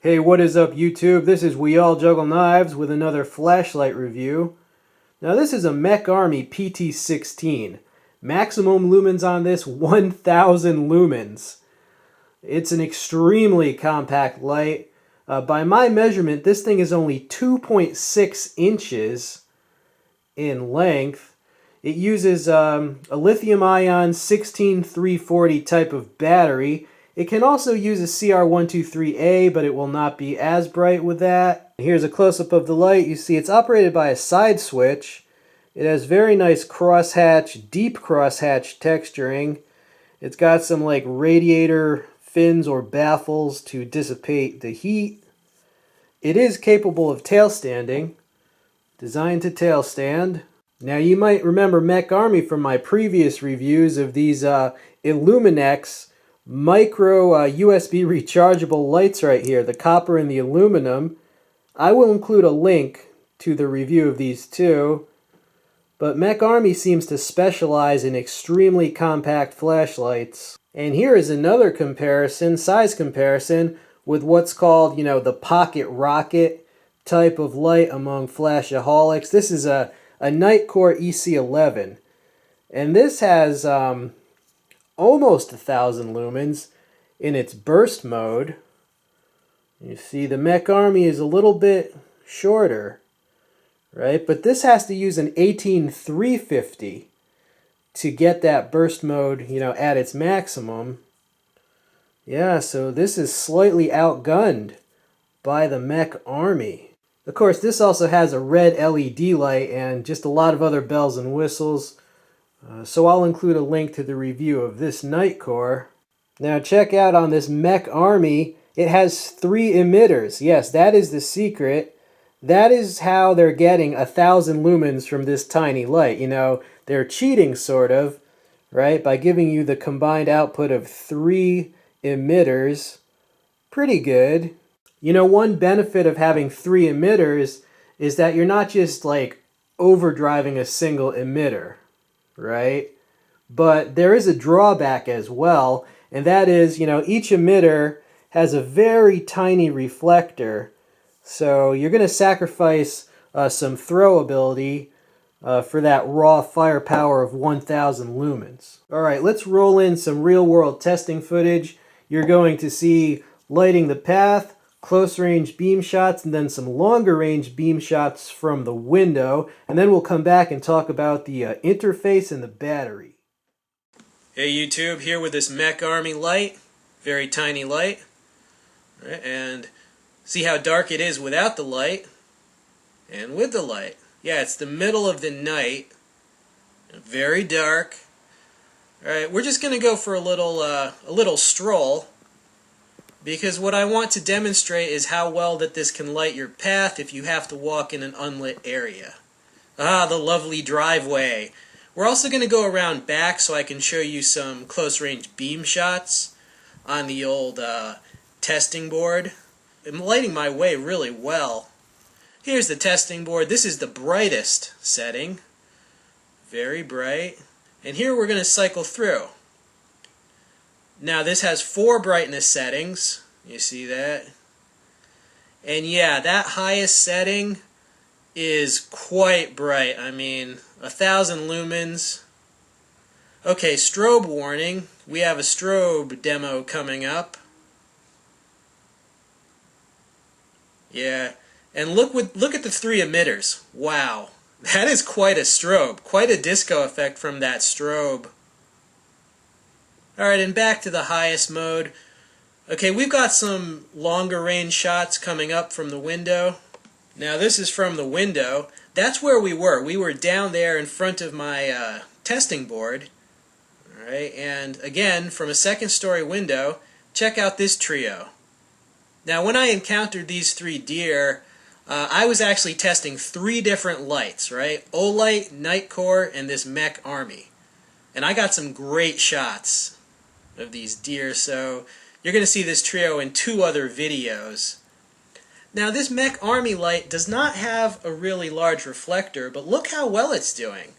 Hey, what is up YouTube? This is We All Juggle Knives with another flashlight review. Now this is a MecArmy PT16. Maximum lumens on this, 1000 lumens. It's an extremely compact light. By my measurement, this thing is only 2.6 inches in length. It uses a lithium-ion 16340 type of battery. It can also use a CR123A, but it will not be as bright with that. Here's a close-up of the light. You see it's operated by a side switch. It has very nice crosshatch, deep crosshatch texturing. It's got some like radiator fins or baffles to dissipate the heat. It is capable of tail standing, designed to tail stand. Now you might remember MecArmy from my previous reviews of these Illuminex micro USB rechargeable lights right here, the copper and the aluminum. I will include a link to the review of these two, but MecArmy seems to specialize in extremely compact flashlights. And here is another comparison, size comparison, with what's called, the pocket rocket type of light among flashaholics. This is a Nitecore EC11, and this has almost 1000 lumens in its burst mode. You see the MecArmy is a little bit shorter, right? But this has to use an 18350 to get that burst mode, at its maximum. Yeah, so this is slightly outgunned by the MecArmy. Of course, this also has a red LED light and just a lot of other bells and whistles. So I'll include a link to the review of this Nitecore. Now check out on this MecArmy, it has 3 emitters. Yes, that is the secret. That is how they're getting 1000 lumens from this tiny light. They're cheating sort of, right? By giving you the combined output of 3 emitters. Pretty good. One benefit of having 3 emitters is that you're not just like overdriving a single emitter, right? But there is a drawback as well, and that is, each emitter has a very tiny reflector, so you're going to sacrifice some throw ability for that raw firepower of 1000 lumens. All right, let's roll in some real-world testing footage. You're going to see lighting the path, close-range beam shots, and then some longer-range beam shots from the window, and then we'll come back and talk about the interface and the battery. Hey YouTube, here with this MecArmy light, very tiny light, right, and see how dark it is without the light, and with the light. Yeah, it's the middle of the night, very dark. All right, we're just gonna go for a little stroll, because what I want to demonstrate is how well that this can light your path if you have to walk in an unlit area. Ah, the lovely driveway. We're also going to go around back so I can show you some close-range beam shots on the old testing board. I'm lighting my way really well. Here's the testing board. This is the brightest setting. Very bright. And here we're going to cycle through. Now this has 4 brightness settings, you see that? And yeah, that highest setting is quite bright. I mean, 1000 lumens. Okay, strobe warning. We have a strobe demo coming up. Yeah, and look at the 3 emitters. Wow, that is quite a strobe, quite a disco effect from that strobe. Alright, and back to the highest mode. Okay, we've got some longer range shots coming up from the window. Now this is from the window. That's where we were. We were down there in front of my testing board. Alright, and again, from a 2nd story window, check out this trio. Now when I encountered these 3 deer, I was actually testing 3 different lights, right? Olight, Nitecore, and this MecArmy. And I got some great shots of these deer, so you're going to see this trio in 2 other videos. Now this MecArmy light does not have a really large reflector, but look how well it's doing.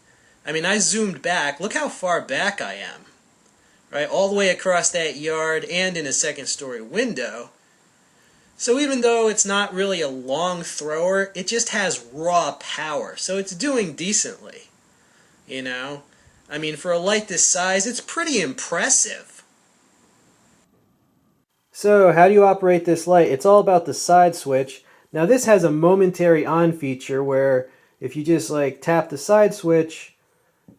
I mean, I zoomed back, look how far back I am. Right, all the way across that yard and in a 2nd story window. So even though it's not really a long thrower, it just has raw power. So it's doing decently, you know? I mean, for a light this size, it's pretty impressive. So how do you operate this light? It's all about the side switch. Now this has a momentary on feature where if you just like tap the side switch,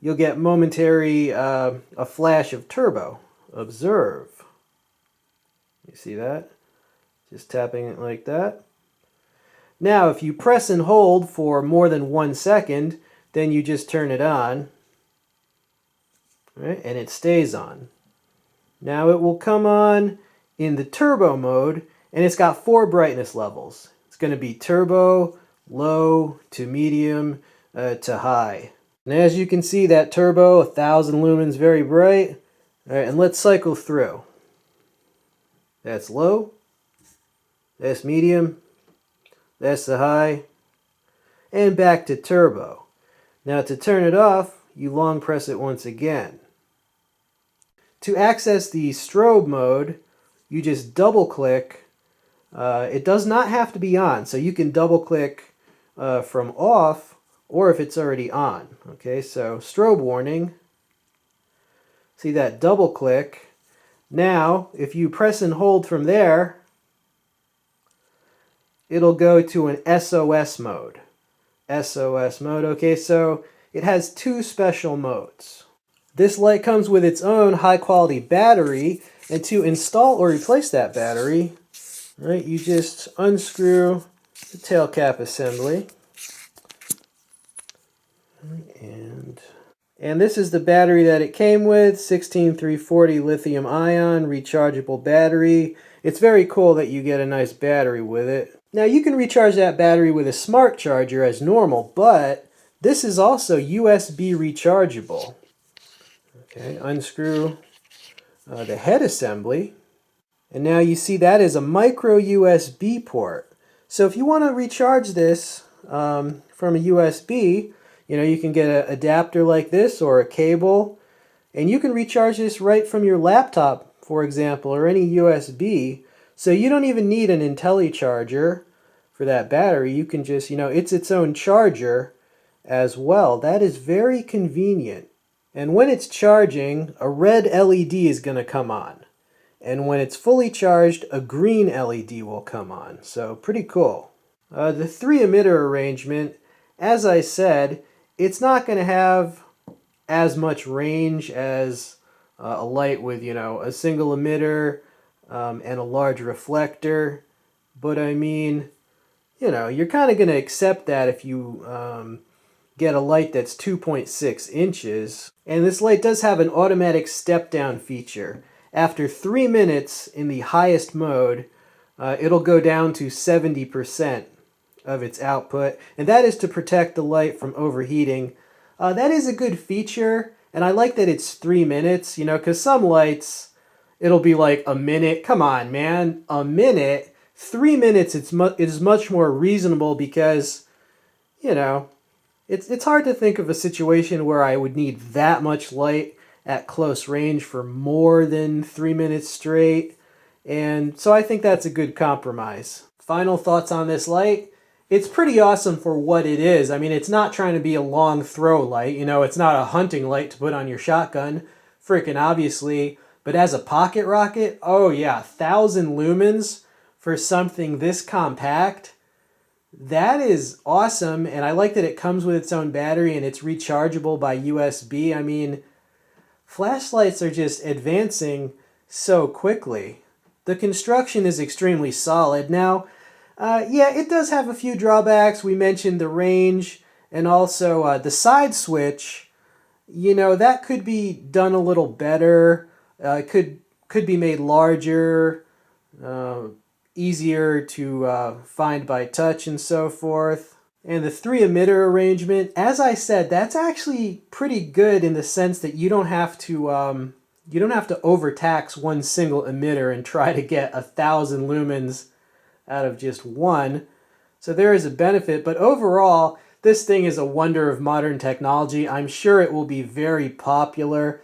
you'll get momentary a flash of turbo. Observe. You see that? Just tapping it like that. Now if you press and hold for more than 1 second, then you just turn it on. Right? And it stays on. Now it will come on in the turbo mode, and it's got 4 brightness levels. It's going to be turbo, low, to medium, to high. And as you can see, that turbo, 1000 lumens, very bright. All right, and let's cycle through. That's low, that's medium, that's the high, and back to turbo. Now to turn it off, you long press it once again. To access the strobe mode, you just double click. It does not have to be on, so you can double click from off or if it's already on. Okay, so strobe warning. See that double click. Now, if you press and hold from there, it'll go to an SOS mode. SOS mode, okay, so it has 2 special modes. This light comes with its own high quality battery, and to install or replace that battery, right, you just unscrew the tail cap assembly. And this is the battery that it came with, 16340 lithium ion rechargeable battery. It's very cool that you get a nice battery with it. Now you can recharge that battery with a smart charger as normal, but this is also USB rechargeable. Okay, unscrew the head assembly. And now you see that is a micro USB port. So if you want to recharge this from a USB, you can get an adapter like this or a cable, and you can recharge this right from your laptop, for example, or any USB. So you don't even need an IntelliCharger for that battery. You can just, it's its own charger as well. That is very convenient. And when it's charging, a red LED is going to come on. And when it's fully charged, a green LED will come on. So pretty cool. The 3 emitter arrangement, as I said, it's not going to have as much range as a light with, a single emitter and a large reflector. But I mean, you're kind of going to accept that if you get a light that's 2.6 inches. And this light does have an automatic step-down feature. After 3 minutes in the highest mode, it'll go down to 70% of its output, and that is to protect the light from overheating. That is a good feature, and I like that it's 3 minutes, because some lights, it'll be like a minute. Come on, man, a minute? 3 minutes, it is much more reasonable because, it's hard to think of a situation where I would need that much light at close range for more than 3 minutes straight, and so I think that's a good compromise. Final thoughts on this light. It's pretty awesome for what it is. I mean, it's not trying to be a long throw light. It's not a hunting light to put on your shotgun, freaking obviously. But as a pocket rocket, oh yeah, 1000 lumens for something this compact. That is awesome, and I like that it comes with its own battery and it's rechargeable by USB. I mean, flashlights are just advancing so quickly. The construction is extremely solid. Now, yeah, it does have a few drawbacks. We mentioned the range and also the side switch. That could be done a little better. Could be made larger, easier to find by touch and so forth. And the 3 emitter arrangement, as I said, that's actually pretty good in the sense that you don't have to overtax one single emitter and try to get 1000 lumens out of just one. So there is a benefit, but overall, this thing is a wonder of modern technology. I'm sure it will be very popular.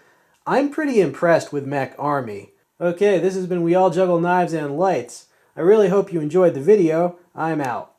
I'm pretty impressed with MecArmy. Okay, this has been We All Juggle Knives and Lights. I really hope you enjoyed the video. I'm out.